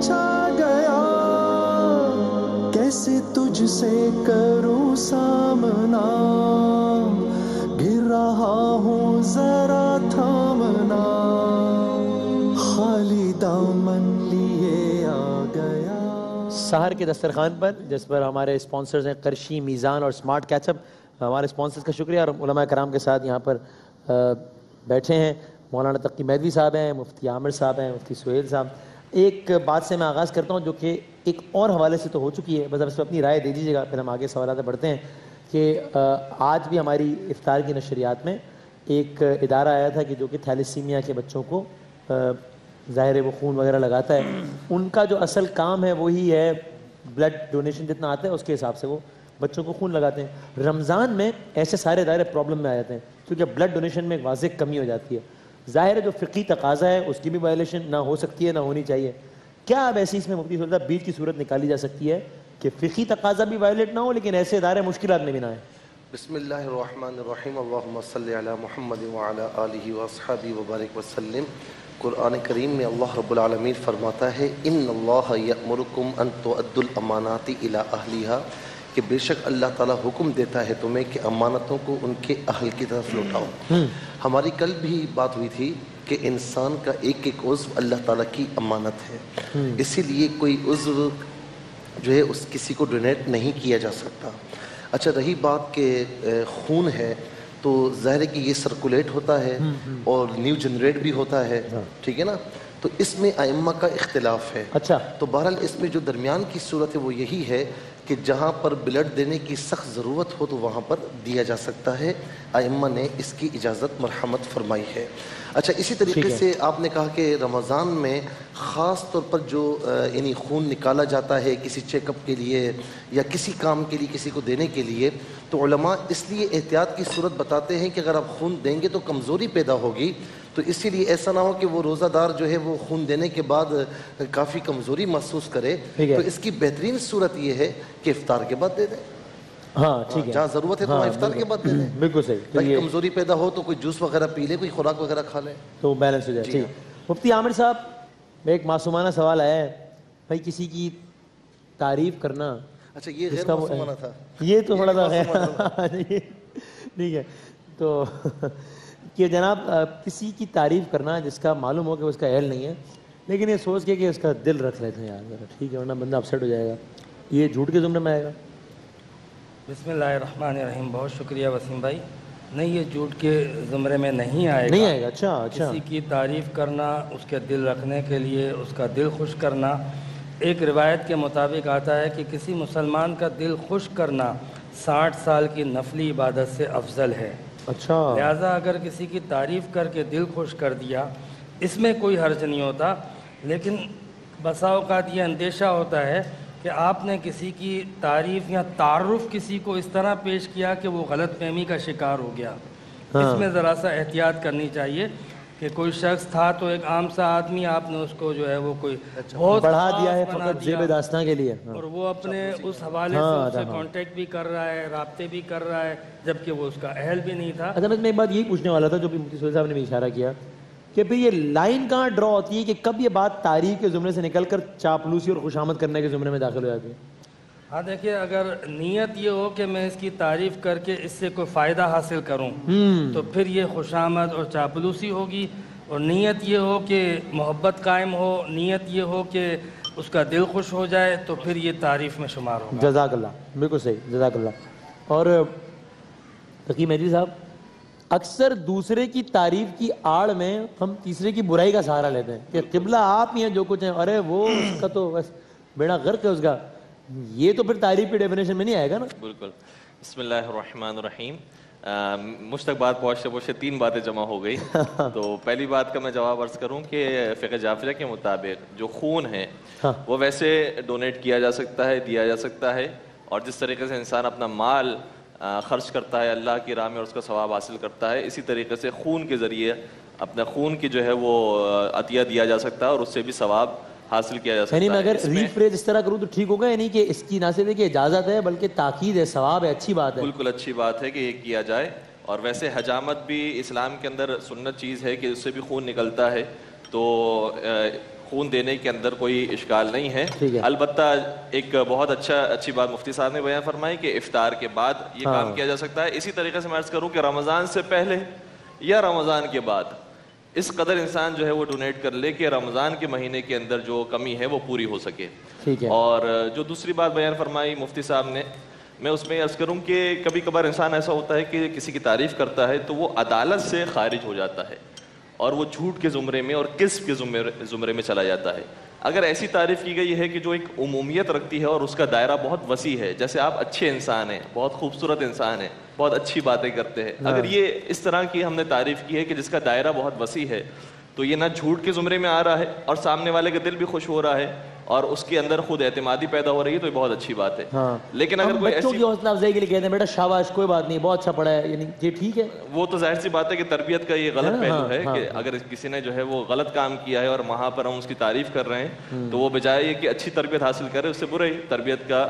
چھا گیا، کیسے تجھ سے کروں سامنا، گر رہا ہوں ذرا تھامنا، خالی دامن لیے آ گیا۔ سحر کے دسترخوان پر، جس پر ہمارے اسپانسرز ہیں قرشی، میزان اور اسمارٹ کیچ اپ، ہمارے اسپانسرز کا شکریہ، اور علماء کرام کے ساتھ یہاں پر بیٹھے ہیں مولانا تقی مہدوی صاحب ہیں، مفتی عامر صاحب ہیں، مفتی سہیل صاحب۔ ایک بات سے میں آغاز کرتا ہوں جو کہ ایک اور حوالے سے تو ہو چکی ہے، بس اب اس پہ اپنی رائے دے دیجیے گا، پھر ہم آگے سوالات بڑھتے ہیں، کہ آج بھی ہماری افطار کی نشریات میں ایک ادارہ آیا تھا کہ جو کہ تھیلیسیمیا کے بچوں کو ظاہر ہے وہ خون وغیرہ لگاتا ہے، ان کا جو اصل کام ہے وہی ہے بلڈ ڈونیشن جتنا آتا ہے اس کے حساب سے وہ بچوں کو خون لگاتے ہیں۔ رمضان میں ایسے سارے ادارے پرابلم میں آ جاتے ہیں کیونکہ بلڈ ڈونیشن میں ایک واضح کمی ہو جاتی ہے، ظاہر ہے جو فقہی تقاضا ہے اس کی بھی وائلیشن نہ ہو سکتی ہے نہ ہونی چاہیے۔ کیا اب ایسی اس میں مفتی صاحب بیچ کی صورت نکالی جا سکتی ہے کہ فقہی تقاضا بھی وائلیٹ نہ ہو لیکن ایسے ادارے مشکلات میں بھی نہ آئیں؟ بسم اللہ الرحمن الرحیم، اللہم صلی علی محمد وعلی آلہ واصحابہ وبارک وسلم۔ قرآن کریم میں اللہ رب العالمین فرماتا ہے ان اللہ یأمرکم ان تؤدوا الامانات الی اہلہا، کہ بے شک اللہ تعالیٰ حکم دیتا ہے تمہیں کہ امانتوں کو ان کے اہل کی طرف لوٹاؤ۔ ہماری کل بھی بات ہوئی تھی کہ انسان کا ایک ایک عضو اللہ تعالیٰ کی امانت ہے، اسی لیے کوئی عضو جو ہے اس کسی کو ڈونیٹ نہیں کیا جا سکتا۔ اچھا رہی بات کہ خون ہے تو ظاہر ہے کہ یہ سرکولیٹ ہوتا ہے اور نیو جنریٹ بھی ہوتا ہے، ٹھیک ہے نا، تو اس میں ائمہ کا اختلاف ہے۔ اچھا، تو بہرحال اس میں جو درمیان کی صورت ہے وہ یہی ہے کہ جہاں پر بلڈ دینے کی سخت ضرورت ہو تو وہاں پر دیا جا سکتا ہے، ائمہ نے اس کی اجازت مرحمت فرمائی ہے۔ اچھا اسی طریقے سے آپ نے کہا کہ رمضان میں خاص طور پر جو یعنی خون نکالا جاتا ہے کسی چیک اپ کے لیے یا کسی کام کے لیے کسی کو دینے کے لیے، تو علماء اس لیے احتیاط کی صورت بتاتے ہیں کہ اگر آپ خون دیں گے تو کمزوری پیدا ہوگی، تو اسی لیے ایسا نہ ہو کہ وہ روزہ دار جو ہے وہ خون دینے کے بعد کافی کمزوری محسوس کرے، تو اس کی بہترین صورت یہ ہے کہ افطار کے بعد دے دیں۔ ہاں ٹھیک ہے، جہاں ضرورت ہے تو وہاں افطار کے بعد دے دیں، بالکل صحیح، تاکہ کمزوری پیدا ہو تو کوئی جوس وغیرہ پی لے، کوئی خوراک وغیرہ کھا لے تو بیلنس ہو جائے۔ ٹھیک، مفتی عامر صاحب ایک معصومانہ سوال آیا ہے، بھائی کسی کی تعریف کرنا، اچھا یہ غیر معصومانہ تھا، یہ تو تھوڑا سا ٹھیک ہے، تو کہ جناب کسی کی تعریف کرنا جس کا معلوم ہو کہ اس کا اہل نہیں ہے لیکن یہ سوچ کے کہ اس کا دل رکھ لیتے ہیں یار ذرا، ٹھیک ہے، ورنہ بندہ اپسیٹ ہو جائے گا، یہ جھوٹ کے زمرے میں آئے گا؟ بسم اللہ الرحمن الرحیم، بہت شکریہ وسیم بھائی۔ نہیں، یہ جھوٹ کے زمرے میں نہیں آئے گا۔ اچھا، کسی کی تعریف کرنا، اس کے دل رکھنے کے لیے اس کا دل خوش کرنا، ایک روایت کے مطابق آتا ہے کہ کسی مسلمان کا دل خوش کرنا 60 سال کی نفلی عبادت سے افضل ہے۔ اچھا، لہٰذا اگر کسی کی تعریف کر کے دل خوش کر دیا اس میں کوئی حرج نہیں ہوتا، لیکن بسا اوقات یہ اندیشہ ہوتا ہے کہ آپ نے کسی کی تعریف یا تعارف کسی کو اس طرح پیش کیا کہ وہ غلط فہمی کا شکار ہو گیا۔ اس میں ذرا سا احتیاط کرنی چاہیے کہ کوئی شخص تھا تو ایک عام سا آدمی، آپ نے اس کو جو ہے وہ کوئی بہت بڑھا دیا ہے فقط زیب داستاں کے لیے، اور وہ اپنے اس حوالے سے اس سے کانٹیکٹ بھی کر رہا ہے، رابطے بھی کر رہا ہے، جبکہ وہ اس کا اہل بھی نہیں تھا۔ اصل میں ایک بات یہی پوچھنے والا تھا جو بھی مفتی سہیل صاحب نے بھی اشارہ کیا کہ پھر یہ لائن کہاں ڈرا ہوتی ہے کہ کب یہ بات تعریف کے زمرے سے نکل کر چاپلوسی اور خوشامد کرنے کے زمرے میں داخل ہو جاتی ہے؟ ہاں دیکھیے، اگر نیت یہ ہو کہ میں اس کی تعریف کر کے اس سے کوئی فائدہ حاصل کروں تو پھر یہ خوشامد اور چاپلوسی ہوگی، اور نیت یہ ہو کہ محبت قائم ہو، نیت یہ ہو کہ اس کا دل خوش ہو جائے تو پھر یہ تعریف میں شمار ہوگا۔ جزاک اللہ، بالکل صحیح، جزاک اللہ۔ اور تقی مہدی صاحب، اکثر دوسرے کی تعریف کی آڑ میں ہم تیسرے کی برائی کا سہارا لیتے ہیں کہ قبلہ آپ ہی ہیں جو کچھ ہیں، ارے وہ اس کا تو بس بیڑا غرق ہے اس کا، یہ تو پھر تعریف کی ڈیفینیشن میں نہیں آئے گا نا؟ بالکل۔ بسم اللہ الرحمن الرحیم۔ مجھ تک بات پہنچتے پہنچتے 3 باتیں جمع ہو گئی، تو پہلی بات کا میں جواب عرض کروں کہ فقہ جعفریہ کے مطابق جو خون ہے وہ ویسے ڈونیٹ کیا جا سکتا ہے، دیا جا سکتا ہے، اور جس طریقے سے انسان اپنا مال خرچ کرتا ہے اللہ کی راہ میں اور اس کا ثواب حاصل کرتا ہے، اسی طریقے سے خون کے ذریعے اپنا خون کی جو ہے وہ عطیہ دیا جا سکتا ہے اور اس سے بھی ثواب حاصل کیا جا سکتا ہے۔ یعنی میں اگر ریفریز اس طرح کروں تو ٹھیک ہوگا، یعنی کہ اس کی نہ صرف کہ اجازت ہے بلکہ تاکید ہے، ثواب ہے، اچھی بات ہے۔ بالکل اچھی بات ہے کہ یہ کیا جائے، اور ویسے حجامت بھی اسلام کے اندر سنت چیز ہے کہ اس سے بھی خون نکلتا ہے، تو خون دینے کے اندر کوئی اشکال نہیں ہے. البتہ ایک بہت اچھی بات مفتی صاحب نے بیان فرمائی کہ افطار کے بعد یہ کام کیا جا سکتا ہے. اسی طریقے سے میں عرض کروں کہ رمضان سے پہلے یا رمضان کے بعد اس قدر انسان جو ہے وہ ڈونیٹ کر لے کہ رمضان کے مہینے کے اندر جو کمی ہے وہ پوری ہو سکے. اور جو دوسری بات بیان فرمائی مفتی صاحب نے, میں اس میں عرض کروں کہ کبھی کبھار انسان ایسا ہوتا ہے کہ کسی کی تعریف کرتا ہے تو وہ عدالت سے خارج ہو جاتا ہے اور وہ جھوٹ کے زمرے میں اور کذب کے زمرے میں چلا جاتا ہے. اگر ایسی تعریف کی گئی ہے کہ جو ایک عمومیت رکھتی ہے اور اس کا دائرہ بہت وسیع ہے, جیسے آپ اچھے انسان ہیں, بہت خوبصورت انسان ہیں, بہت اچھی باتیں کرتے ہیں, اگر یہ اس طرح کی ہم نے تعریف کی ہے کہ جس کا دائرہ بہت وسیع ہے, تو یہ نہ جھوٹ کے زمرے میں آ رہا ہے اور سامنے والے کا دل بھی خوش ہو رہا ہے اور اس کے اندر خود اعتمادی پیدا ہو رہی ہے, تو یہ بہت اچھی بات ہے. لیکن اگر کوئی بچوں کی حوصلہ افزائی کے لیے کہتے ہیں بیٹا شاباش کوئی بات نہیں بہت اچھا پڑھا ہے, یعنی یہ ٹھیک ہے, وہ تو ظاہر سی بات ہے کہ تربیت کا یہ غلط پہلو ہے کہ اگر کسی نے جو ہے وہ غلط کام کیا ہے اور وہاں پر ہم اس کی تعریف کر رہے ہیں تو وہ بجائے یہ کہ اچھی تربیت حاصل کرے اس سے برے تربیت کا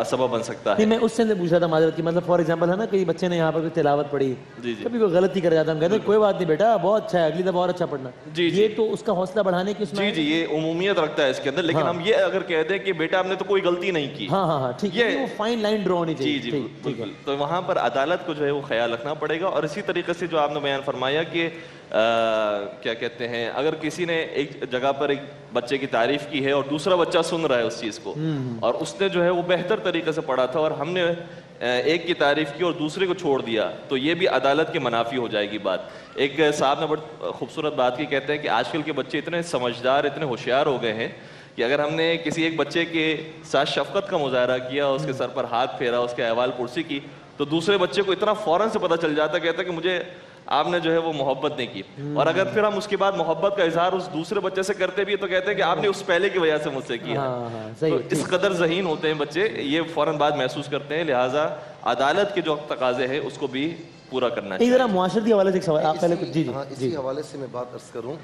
سبب بن سکتا ہے. میں اس سے پوچھ رہا تھا معذرت کی, مطلب فار ایگزامپل ہے نا کہ بچے نے یہاں پر تلاوت پڑھی, کبھی کوئی غلطی کر جاتا ہے, ہم کہتے ہیں کوئی بات نہیں بیٹا بہت اچھا ہے, اگلی دفعہ اور اچھا پڑھنا. یہ تو اس کا حوصلہ بڑھانے کی جی یہ عمومیت رکھتا ہے اس کے اندر. لیکن ہم یہ اگر کہتے ہیں کہ بیٹا آپ نے تو کوئی غلطی نہیں کی, ٹھیک ہے, وہ فائن لائن ڈرا ہونی چاہیے. جی بالکل, تو وہاں پر عدالت کو جو ہے وہ خیال رکھنا پڑے گا. اور اسی طریقے سے جو آپ نے بیان فرمایا کہ کیا کہتے ہیں, اگر کسی نے ایک جگہ پر ایک بچے کی تعریف کی ہے اور دوسرا بچہ سن رہا ہے اس چیز کو اور اس نے جو ہے وہ بہتر طریقے سے پڑھا تھا اور ہم نے ایک کی تعریف کی اور دوسرے کو چھوڑ دیا, تو یہ بھی عدالت کے منافی ہو جائے گی بات. ایک صاحب نے بڑی خوبصورت بات کی, کہتے ہیں کہ آج کل کے بچے اتنے سمجھدار, اتنے ہوشیار ہو گئے ہیں کہ اگر ہم نے کسی ایک بچے کے ساتھ شفقت کا مظاہرہ کیا, اس کے سر پر ہاتھ پھیرا, اس کے احوال پرسی کی, تو دوسرے بچے کو اتنا فوراً سے پتہ چل جاتا, کہتا ہے کہ مجھے آپ نے جو ہے وہ محبت نہیں کی. اور اگر پھر ہم اس کے بعد محبت کا اظہار اس دوسرے بچے سے کرتے بھی تو کہتے ہیں کہ آپ نے اس پہلے کی وجہ سے مجھ سے کیا. تو اس قدر ذہین ہوتے ہیں بچے, یہ فوراً بعد محسوس کرتے ہیں. لہٰذا عدالت کے جو تقاضے ہیں اس کو بھی پورا کرنا چاہیے. ذرا معاشرتی حوالے سے ایک سوال آپ پہلے کچھ. جی اسی حوالے سے میں بات عرض کروں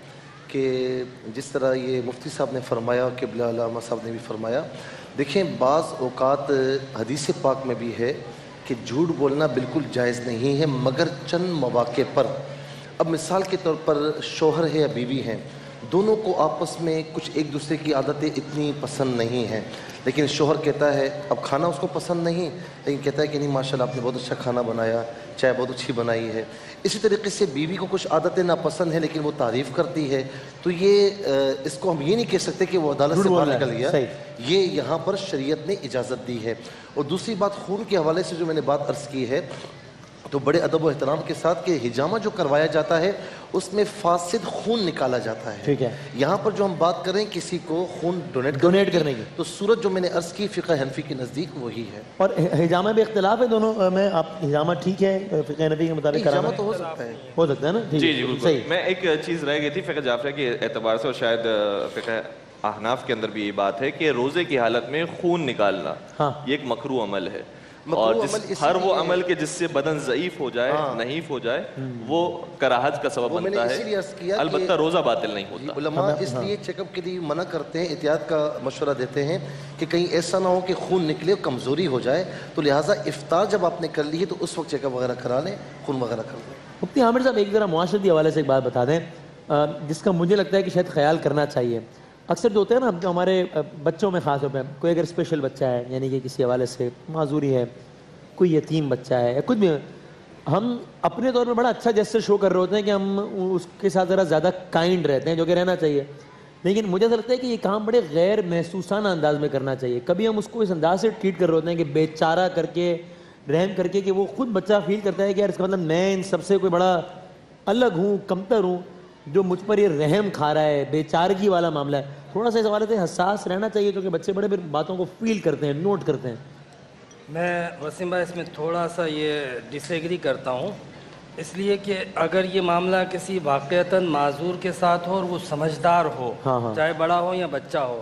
کہ جس طرح یہ مفتی صاحب نے فرمایا, قبلہ علامہ صاحب نے بھی فرمایا, دیکھیں بعض اوقات حدیث پاک میں بھی ہے کہ جھوٹ بولنا بالکل جائز نہیں ہے مگر چند مواقع پر. اب مثال کے طور پر شوہر ہے یا بیوی ہیں, دونوں کو آپس میں کچھ ایک دوسرے کی عادتیں اتنی پسند نہیں ہیں, لیکن شوہر کہتا ہے, اب کھانا اس کو پسند نہیں لیکن کہتا ہے کہ نہیں ماشاءاللہ آپ نے بہت اچھا کھانا بنایا, چائے بہت اچھی بنائی ہے. اسی طریقے سے بیوی کو کچھ عادتیں ناپسند ہیں لیکن وہ تعریف کرتی ہے, تو یہ اس کو ہم یہ نہیں کہہ سکتے کہ وہ عدالت سے باہر نکل گیا, یہ یہاں پر شریعت نے اجازت دی ہے. اور دوسری بات خون کے حوالے سے جو میں نے بات عرض کی ہے, تو بڑے ادب و احترام کے ساتھ کہ حجامہ جو کروایا جاتا ہے اس میں فاسد خون نکالا جاتا ہے. ٹھیک ہے, یہاں پر جو ہم بات کریں کسی کو خون ڈونیٹ کرنے کی, تو صورت جو میں نے عرض کی فقہ حنفی کے نزدیک وہی ہے. اور حجامہ میں اختلاف ہے دونوں میں, آپ حجامہ ٹھیک ہے فقہ حنفی کے مطابق حجامہ تو ہو سکتا ہے, ہو سکتا ہے نا. جی بالکل. میں ایک چیز رہ گئی تھی فقہ جعفریہ کے اعتبار سے, اور شاید فقہ احناف کے اندر بھی یہ بات ہے کہ روزے کی حالت میں خون نکالنا یہ ایک مکروہ عمل ہے, اور ہر وہ عمل کے جس سے بدن ضعیف ہو جائے, نحیف ہو جائے, وہ کراہت کا سبب بنتا ہے. البتہ روزہ باطل نہیں ہوتا. علماء اس لیے چیک اپ کے لیے منع کرتے ہیں, احتیاط کا مشورہ دیتے ہیں کہ کہیں ایسا نہ ہو کہ خون نکلے کمزوری ہو جائے, تو لہٰذا افطار جب آپ نے کر لی ہے تو اس وقت چیک اپ وغیرہ کرا لیں, خون وغیرہ کر لیں. مفتی عامر صاحب ایک ذرا معاشرتی حوالے سے ایک بات بتا دیں جس کا مجھے لگتا ہے کہ شاید خیال کرنا چاہیے. اکثر جو ہوتے ہیں نا, جو ہمارے بچوں میں خاص طور پہ کوئی اگر اسپیشل بچہ ہے, یعنی کہ کسی حوالے سے معذوری ہے, کوئی یتیم بچہ ہے یا کچھ بھی, ہم اپنے طور پر بڑا اچھا جیسے شو کر رہے ہوتے ہیں کہ ہم اس کے ساتھ ذرا زیادہ کائنڈ رہتے ہیں, جو کہ رہنا چاہیے. لیکن مجھے ایسا لگتا ہے کہ یہ کام بڑے غیر محسوسانہ انداز میں کرنا چاہیے. کبھی ہم اس کو اس انداز سے ٹریٹ کر رہے ہوتے ہیں کہ بیچارہ کر کے, رحم کر کے, کہ وہ خود بچہ فیل کرتا ہے کہ یار اس کا مطلب میں ان سب سے کوئی بڑا الگ ہوں, کمتر ہوں, جو مجھ پر یہ رحم کھا رہا ہے, بیچارگی والا معاملہ ہے. تھوڑا سا اس حوالے سے حساس رہنا چاہیے کیونکہ بچے بڑے باتوں کو فیل کرتے ہیں, نوٹ کرتے ہیں. میں وسیم بھائی اس میں تھوڑا سا یہ ڈس ایگری کرتا ہوں, اس لیے کہ اگر یہ معاملہ کسی واقعتاً معذور کے ساتھ ہو اور وہ سمجھدار ہو, چاہے بڑا ہو یا بچہ ہو,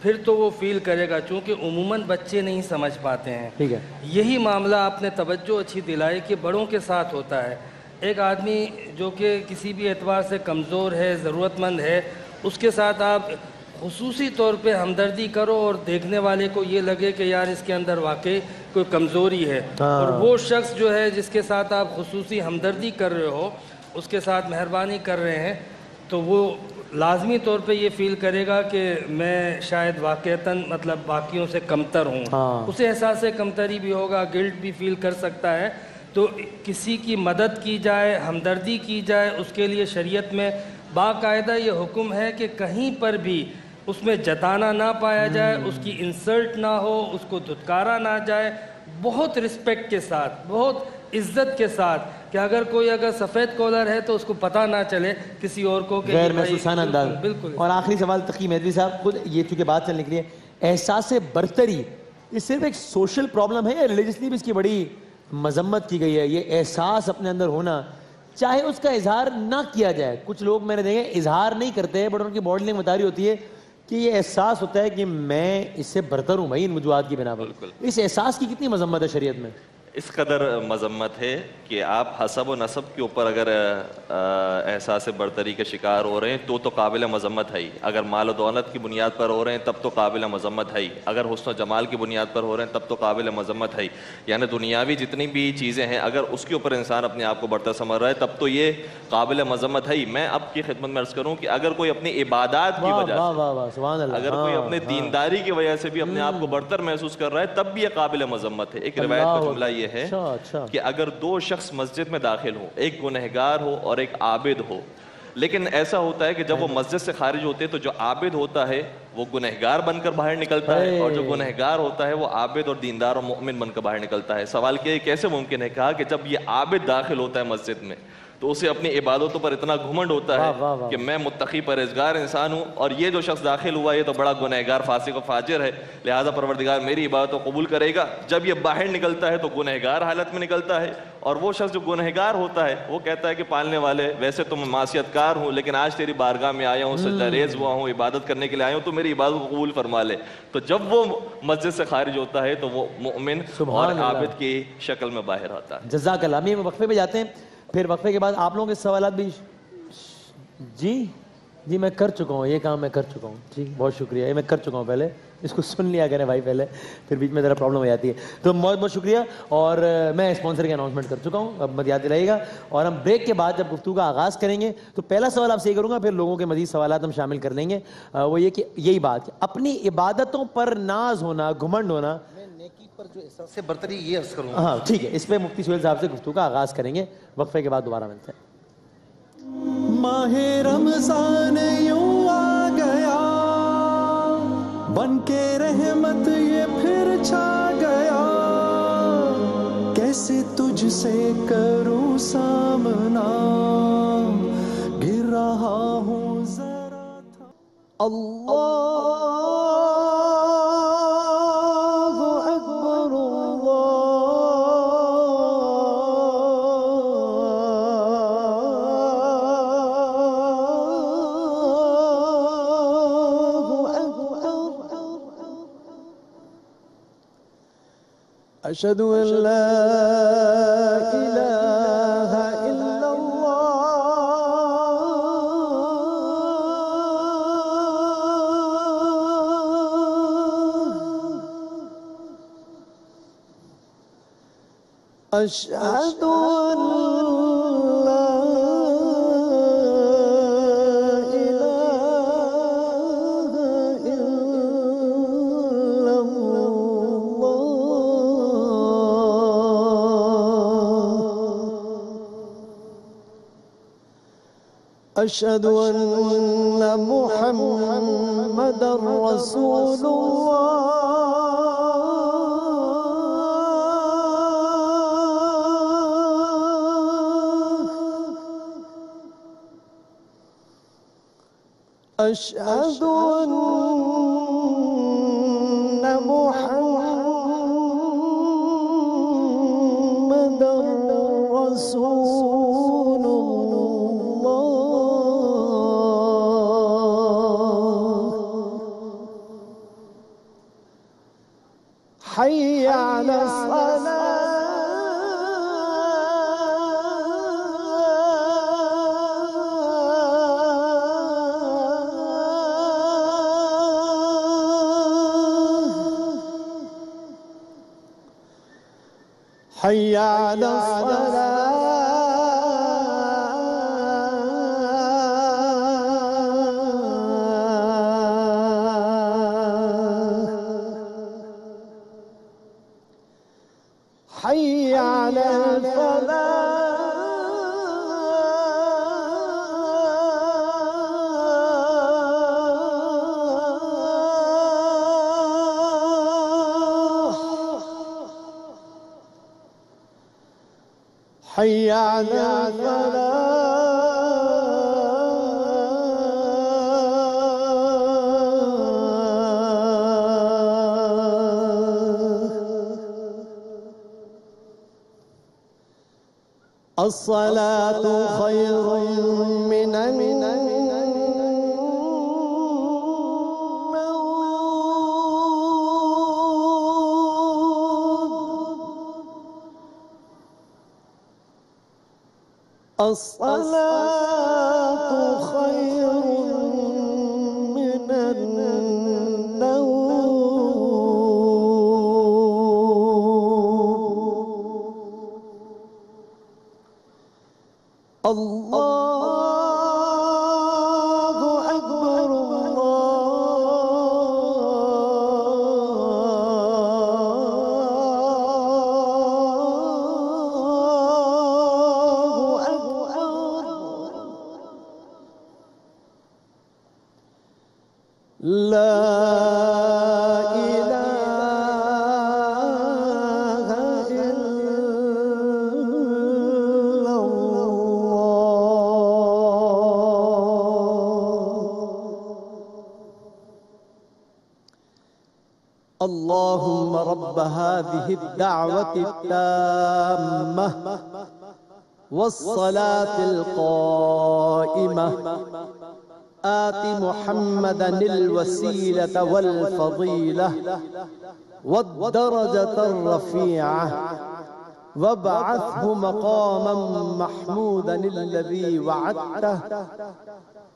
پھر تو وہ فیل کرے گا, چونکہ عموماً بچے نہیں سمجھ پاتے ہیں. ٹھیک ہے, یہی معاملہ آپ نے توجہ اچھی دلائی کہ بڑوں کے ساتھ ہوتا ہے. ایک آدمی جو کہ کسی بھی اعتبار سے کمزور ہے, ضرورت مند ہے, اس کے ساتھ آپ خصوصی طور پہ ہمدردی کرو اور دیکھنے والے کو یہ لگے کہ یار اس کے اندر واقعی کوئی کمزوری ہے, اور وہ شخص جو ہے جس کے ساتھ آپ خصوصی ہمدردی کر رہے ہو, اس کے ساتھ مہربانی کر رہے ہیں, تو وہ لازمی طور پہ یہ فیل کرے گا کہ میں شاید واقعتاً مطلب باقیوں سے کمتر ہوں. اسے احساس کمتری بھی ہوگا, گلٹ بھی فیل کر سکتا ہے. تو کسی کی مدد کی جائے, ہمدردی کی جائے, اس کے لیے شریعت میں باقاعدہ یہ حکم ہے کہ کہیں پر بھی اس میں جتانا نہ پایا جائے, اس کی انسلٹ نہ ہو, اس کو دھتکارا نہ جائے, بہت رسپیکٹ کے ساتھ, بہت عزت کے ساتھ, کہ اگر کوئی اگر سفید کالر ہے تو اس کو پتہ نہ چلے کسی اور کو کہ غیر محسوسانہ انداز. بالکل. اور آخری سوال تقی مہدوی صاحب, خود یہ چونکہ بات چلنے کے لیے احساس برتری, یہ صرف ایک سوشل پرابلم ہے یا ریلیجسلی بھی اس کی بڑی مذمت کی گئی ہے؟ یہ احساس اپنے اندر ہونا, چاہے اس کا اظہار نہ کیا جائے. کچھ لوگ میں نے دیکھے اظہار نہیں کرتے بٹ ان کی باڈی لینگویج بتا رہی ہوتی ہے کہ یہ احساس ہوتا ہے کہ میں اس سے برتر ہوں بھائی ان وجوہات کی بنا پر. اس احساس کی کتنی مذمت ہے شریعت میں؟ اس قدر مذمت ہے کہ آپ حسب و نسب کے اوپر اگر احساس برتری کے شکار ہو رہے ہیں تو قابل مذمت ہے ہی. اگر مال و دولت کی بنیاد پر ہو رہے ہیں تب تو قابل مذمت ہے ہی. اگر حسن و جمال کی بنیاد پر ہو رہے ہیں تب تو قابل مذمت ہے ہی. یعنی دنیاوی جتنی بھی چیزیں ہیں اگر اس کے اوپر انسان اپنے آپ کو برتر سمجھ رہا ہے تب تو یہ قابل مذمت ہے ہی. میں اب کی خدمت میں عرض کروں کہ اگر کوئی اپنی عبادات کی وجہ سے, اگر کوئی اپنے دینداری کی وجہ سے بھی اپنے آپ کو برتر محسوس کر رہا ہے تب بھی یہ قابل مذمت ہے. ایک روایت کا جملہ یہ ہے کہ اگر دو شخص مسجد میں داخل ہو, ایک گنہگار ہو اور ایک عابد ہو, لیکن ایسا ہوتا ہے کہ جب وہ مسجد سے خارج ہوتے ہیں تو جو عابد ہوتا ہے وہ گنہگار بن کر باہر نکلتا ہے اور جو گنہگار ہوتا ہے وہ عابد اور دیندار اور مؤمن بن کر باہر نکلتا ہے. سوال کیا ہے کیسے ممکن ہے؟ کہا کہ جب یہ عابد داخل ہوتا ہے مسجد میں تو اسے اپنی عبادتوں پر اتنا گھمنڈ ہوتا ہے کہ میں متقی پرہیزگار انسان ہوں, اور یہ جو شخص داخل ہوا یہ تو بڑا گنہگار فاسق و فاجر ہے, لہذا پروردگار میری عبادتوں قبول کرے گا. جب یہ باہر نکلتا ہے تو گنہگار حالت میں نکلتا ہے, اور وہ شخص جو گنہگار ہوتا ہے وہ کہتا ہے کہ پالنے والے ویسے تو میں معصیت کار ہوں لیکن آج تیری بارگاہ میں آیا ہوں, سجدہ ریز ہوا ہوں, عبادت کرنے کے لیے آیا ہوں, تو میری عبادت کو قبول فرما لے. تو جب وہ مسجد سے خارج ہوتا ہے تو وہ مؤمن اور عابد کی شکل میں باہر آتا ہے. جزاک اللہ. ہم وقفے پہ جاتے ہیں, پھر وقفے کے بعد آپ لوگوں کے سوالات بھی. جی میں کر چکا ہوں, یہ کام میں کر چکا ہوں. جی بہت شکریہ, یہ میں کر چکا ہوں, پہلے اس کو سن لیا کریں بھائی پہلے, پھر بیچ میں ذرا پرابلم ہو جاتی ہے. تو بہت بہت شکریہ. اور میں اسپانسر کی اناؤنسمنٹ کر چکا ہوں, اب مت یاد دلائیے گا. اور ہم بریک کے بعد جب گفتگو کا آغاز کریں گے تو پہلا سوال آپ سے یہ کروں گا, پھر لوگوں کے مزید سوالات ہم شامل کر لیں گے. وہ یہ کہ یہی بات کہ اپنی عبادتوں پر ناز ہونا, گھمنڈ ہونا, نیکی پر جو احساس سے برتری یہ عرض کروں. ہاں ٹھیک ہے, اس پہ مفتی سہیل صاحب سے گفتگو کا آغاز کریں گے. وقفے کے بعد دوبارہ ملتے ہیں. ماہ رمضان یوں آ گیا, بن کے رحمت یہ پھر چھا گیا, کیسے تجھ سے کروں سامنا, گر رہا ہوں ذرا تھا. اللہ اکبر, أشهد أن لا إله إلا الله, أشهد أن لا أشهد أن محمد رسول الله, أشهد أن محمد رسول الله. حي على الصلاة. حي على الصلاة. حي على الصلاة خير من الصلاة خير من النوم. الله أكبر الله أكبر. لا إله إلا اللهم رب هذه الدعوة التامة والصلاة القائمة آت محمدا الوسيلة والفضيلة والدرجة الرفيعة وابعثه مقاما محمودا الذي وعدته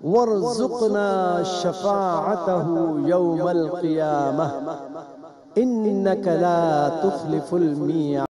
وارزقنا شفاعته يوم القيامة إنك لا تخلف الميعاد.